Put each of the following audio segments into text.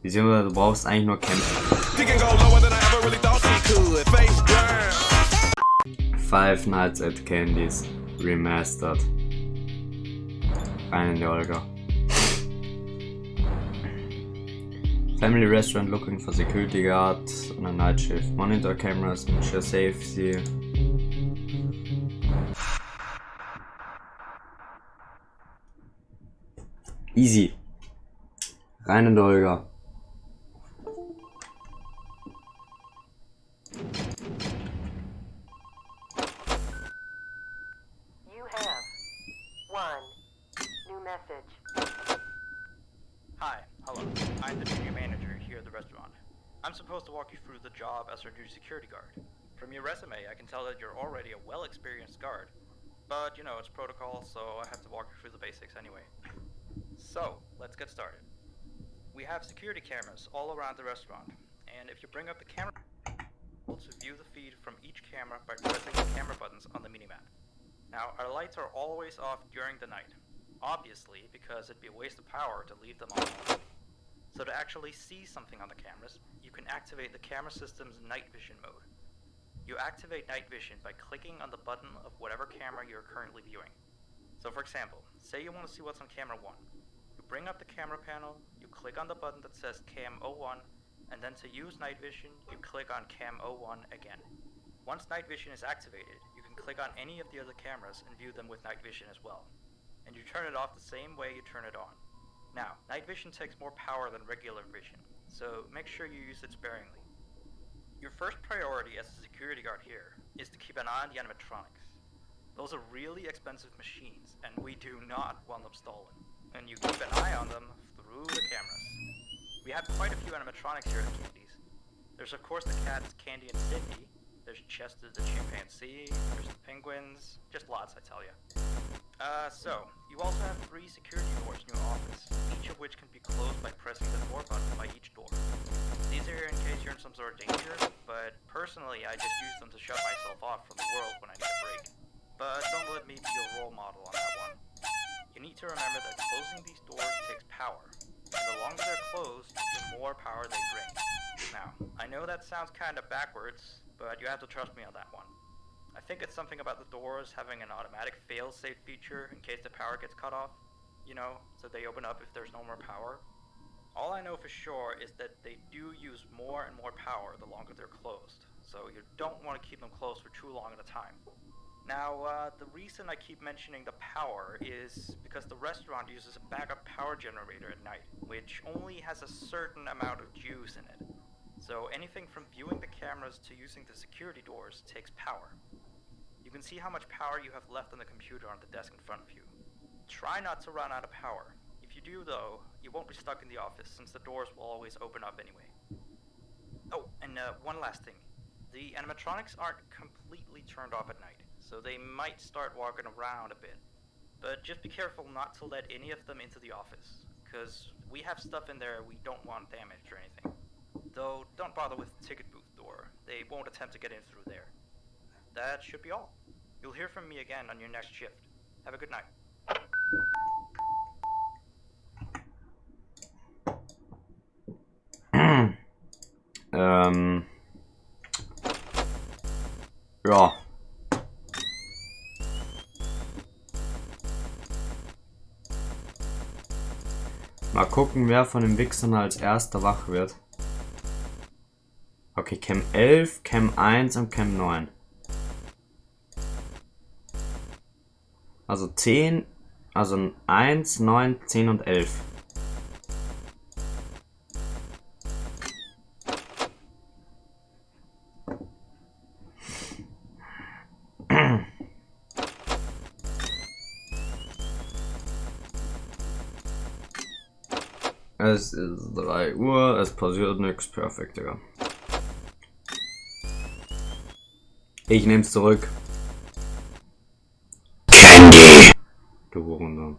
Beziehungsweise du brauchst eigentlich nur kämpfen. Five Nights at Candy's Remastered. Rein in die Olga. Family restaurant looking for security guard on a night shift. Monitor cameras ensure safety. Easy. Rein in die Olga. You have one new message. Hi, hello. I'm the junior manager here at the restaurant. I'm supposed to walk you through the job as our new security guard. From your resume, I can tell that you're already a well-experienced guard. But, you know, it's protocol, so I have to walk you through the basics anyway. So, let's get started. We have security cameras all around the restaurant, and if you bring up the camera, you'll be able to view the feed from each camera by pressing the camera buttons on the minimap. Now, our lights are always off during the night. Obviously, because it'd be a waste of power to leave them on. So to actually see something on the cameras, you can activate the camera system's night vision mode. You activate night vision by clicking on the button of whatever camera you're currently viewing. So for example, say you want to see what's on camera 1. You bring up the camera panel, you click on the button that says Cam 01, and then to use night vision, you click on Cam 01 again. Once night vision is activated, you can click on any of the other cameras and view them with night vision as well. And you turn it off the same way you turn it on. Now, night vision takes more power than regular vision, so make sure you use it sparingly. Your first priority as a security guard here is to keep an eye on the animatronics. Those are really expensive machines, and we do not want them stolen. And you keep an eye on them through the cameras. We have quite a few animatronics here at Candy's. There's of course the cats Candy and Cindy. There's Chester the chimpanzee, there's the penguins, just lots I tell ya. So, you also have 3 security doors in your office, each of which can be closed by pressing the door button by each door. These are in case you're in some sort of danger, but personally I just use them to shut myself off from the world when I need a break. But don't let me be your role model on that one. You need to remember that closing these doors takes power, and the longer they're closed, the more power they drain. Now, I know that sounds kinda backwards, but you have to trust me on that one. I think it's something about the doors having an automatic fail-safe feature in case the power gets cut off, you know, so they open up if there's no more power. All I know for sure is that they do use more and more power the longer they're closed, so you don't want to keep them closed for too long at a time. Now, the reason I keep mentioning the power is because the restaurant uses a backup power generator at night, which only has a certain amount of juice in it. So anything from viewing the cameras to using the security doors takes power. You can see how much power you have left on the computer on the desk in front of you. Try not to run out of power. If you do though, you won't be stuck in the office since the doors will always open up anyway. Oh, and one last thing. The animatronics aren't completely turned off at night, so they might start walking around a bit. But just be careful not to let any of them into the office, because we have stuff in there we don't want damaged or anything. Though, don't bother with the ticket booth door. They won't attempt to get in through there. That should be all. You'll hear from me again on your next shift. Have a good night. Ja. Mal gucken, wer von den Wichsern als erster wach wird. Okay, Cam 11, Cam 1 und Cam 9. Also 10, also 1, 9, 10 und 11. Es ist 3 Uhr, es passiert nichts. Perfekt, Digga. Ich nehm's zurück. Candy! Du Hurensohn.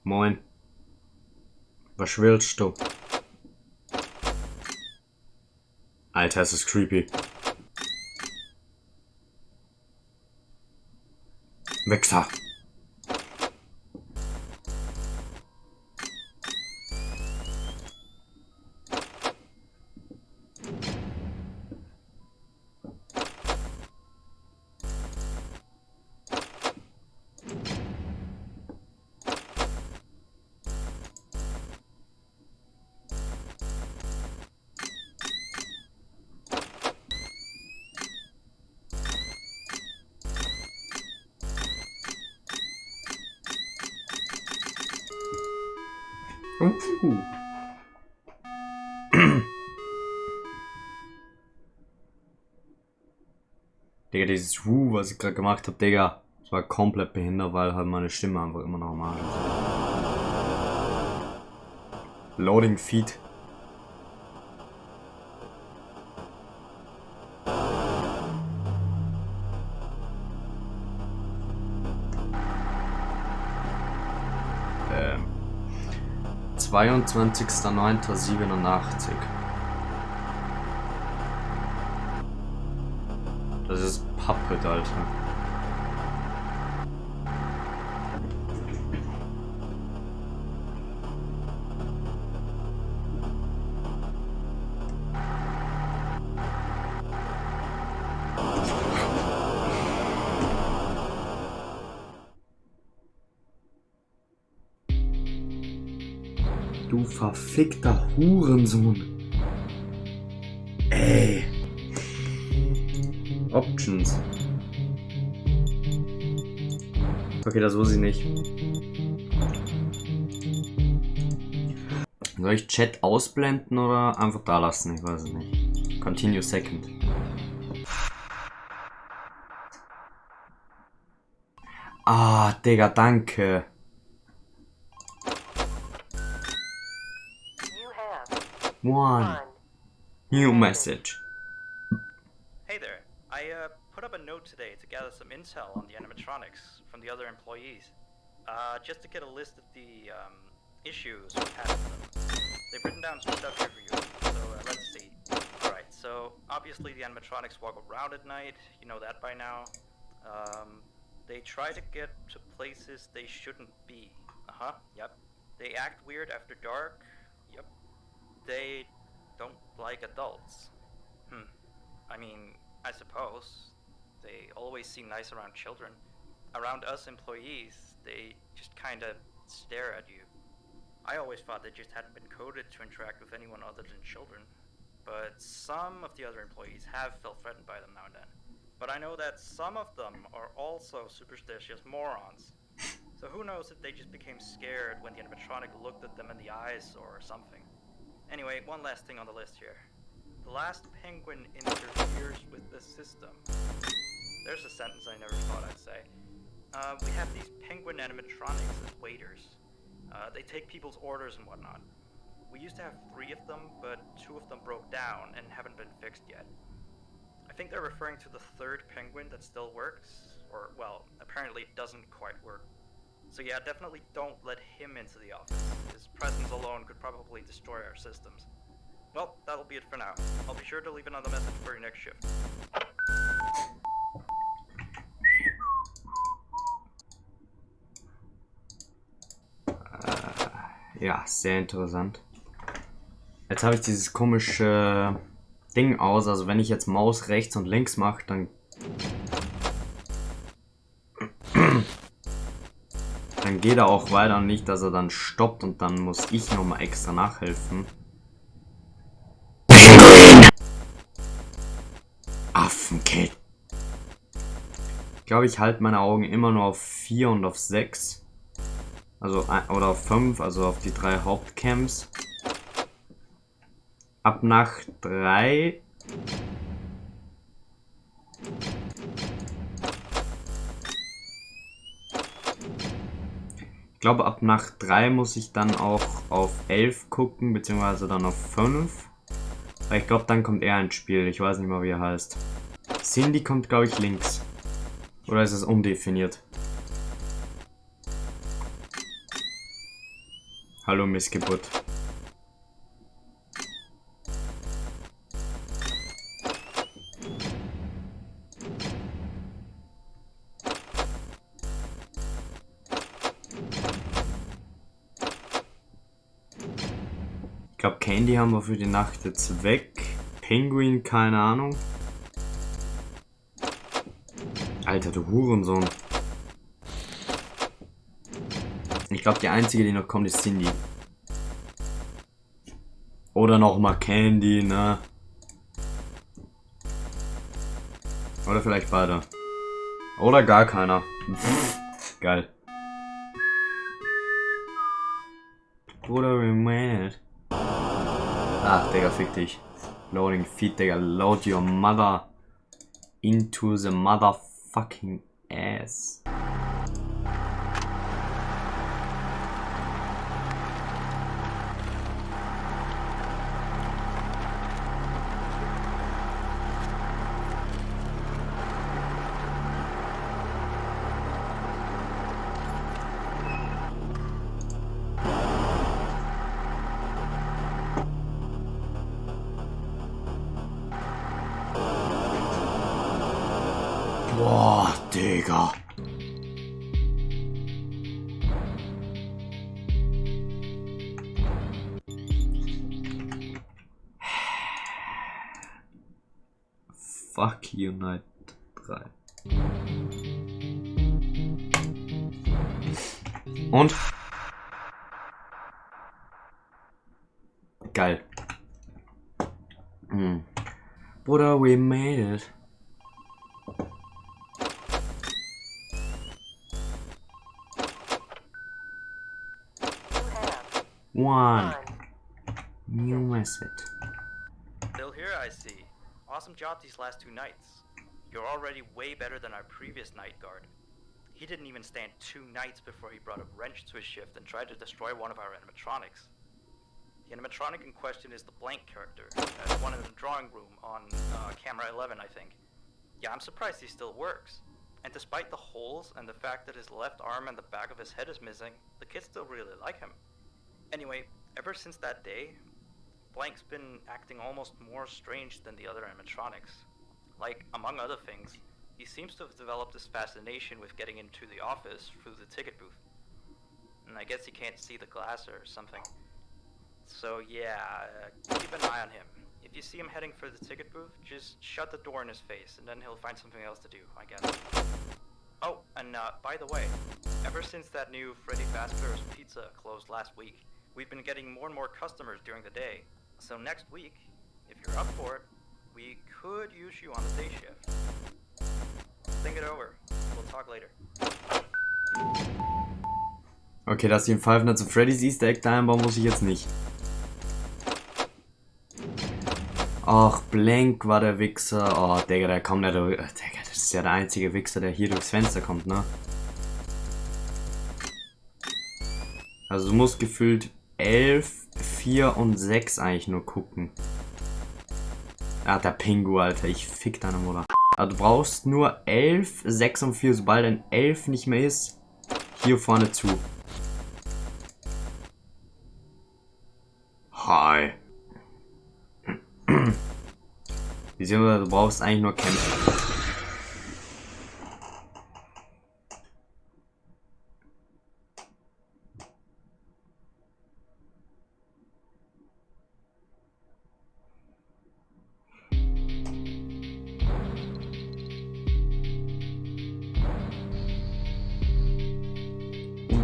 Moin. Was willst du? Alter, es ist creepy. Wichser. Digga, dieses was ich gerade gemacht habe, Digga, das war komplett behindert, weil halt meine Stimme einfach immer noch normal ist. Loading Feed. Ähm. 22.09.87. Das ist Puppet, Alter. Du verfickter Hurensohn. Ey. Options. Okay, das wusste ich nicht. Soll ich Chat ausblenden oder einfach da lassen? Ich weiß es nicht. Continue second. Ah, Digga, danke. You have One. New message. Hey there. I put up a note today to gather some intel on the animatronics from the other employees. Just to get a list of the issues we've had with them. They've written down some stuff here for you. So let's see. Alright, so obviously the animatronics walk around at night. You know that by now. They try to get to places they shouldn't be. Yep. They act weird after dark. Yep. They don't like adults. I mean, I suppose. They always seem nice around children. Around us employees, they just kinda stare at you. I always thought they just hadn't been coded to interact with anyone other than children. But some of the other employees have felt threatened by them now and then. But I know that some of them are also superstitious morons. So who knows if they just became scared when the animatronic looked at them in the eyes or something. Anyway, one last thing on the list here. The last penguin interferes with the system. There's a sentence I never thought I'd say. We have these penguin animatronics as waiters. They take people's orders and whatnot. We used to have 3 of them, but 2 of them broke down and haven't been fixed yet. I think they're referring to the 3rd penguin that still works, or, well, apparently it doesn't quite work. So yeah, definitely don't let him into the office. His presence alone could probably destroy our systems. Well, that'll be it for now. I'll be sure to leave another message for your next shift. Ja, sehr interessant. Jetzt habe ich dieses komische Ding aus. Also wenn ich jetzt Maus rechts und links mache, dann geht er auch weiter und nicht, dass er dann stoppt und dann muss ich nochmal extra nachhelfen. Affenkill. Ich glaube, ich halte meine Augen immer nur auf 4 und auf 6. Also, oder auf 5, also auf die 3 Hauptcams. Ab nach 3. Ich glaube, ab nach 3 muss ich dann auch auf 11 gucken, beziehungsweise dann auf 5. Weil ich glaube, dann kommt er ins Spiel. Ich weiß nicht mal, wie er heißt. Cindy kommt, glaube ich, links. Oder ist es undefiniert? Hallo, Missgeburt. glaube, Candy haben wir für die Nacht jetzt weg. Penguin, keine Ahnung. Alter, du Hurensohn. Ich glaube, die einzige, die noch kommt, ist Cindy. Oder nochmal Candy, ne? Oder vielleicht beide. Oder gar keiner. Geil. Oder we made it. Ach, Digga, fick dich. Loading feed, Digga. Load your mother into the motherfucking ass. Boah, Digga. Fuck you, Night 3. Und? Geil. Bruder, we made it. One new message. Still here, I see. Awesome job these last 2 nights. You're already way better than our previous night guard. He didn't even stand 2 nights before he brought a wrench to his shift and tried to destroy one of our animatronics. The animatronic in question is the blank character, the one in the drawing room on camera 11, I think. Yeah, I'm surprised he still works. And despite the holes and the fact that his left arm and the back of his head is missing, the kids still really like him. Anyway, ever since that day, Blank's been acting almost more strange than the other animatronics. Like, among other things, he seems to have developed this fascination with getting into the office through the ticket booth. And I guess he can't see the glass or something. So yeah, keep an eye on him. If you see him heading for the ticket booth, just shut the door in his face, and then he'll find something else to do, I guess. Oh, and by the way, ever since that new Freddy Fazbear's Pizza closed last week, we've been getting more and more customers during the day. So next week, if you're up for it, we could use you on the day shift. Think it over. We'll talk later. Okay, dass sie im Five Nights at Freddy's Easter Egg da einbauen, muss ich jetzt nicht. Ach, Blank war der Wichser. Oh, Digga, der kommt nicht durch. Digga, das ist ja der einzige Wichser, der hier durchs Fenster kommt, ne? Also du musst gefühlt 11, 4 und 6 eigentlich nur gucken. Ah, der Pingu, Alter. Ich fick deine Mutter. Also du brauchst nur 11, 6 und 4. Sobald ein 11 nicht mehr ist, hier vorne zu. Hi. Beziehungsweise du brauchst eigentlich nur kämpfen.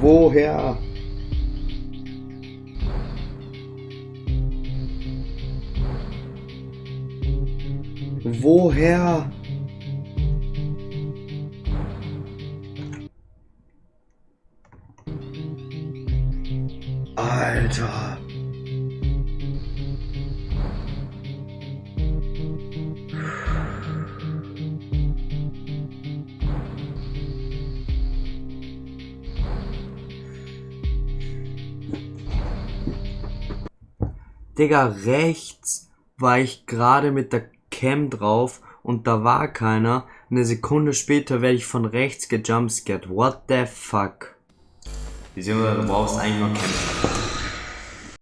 Woher? Woher? Alter. Digga, rechts war ich gerade mit der Cam drauf und da war keiner. Eine Sekunde später werde ich von rechts gejumpscared. What the fuck? Beziehungsweise du brauchst eigentlich nur kämpfen.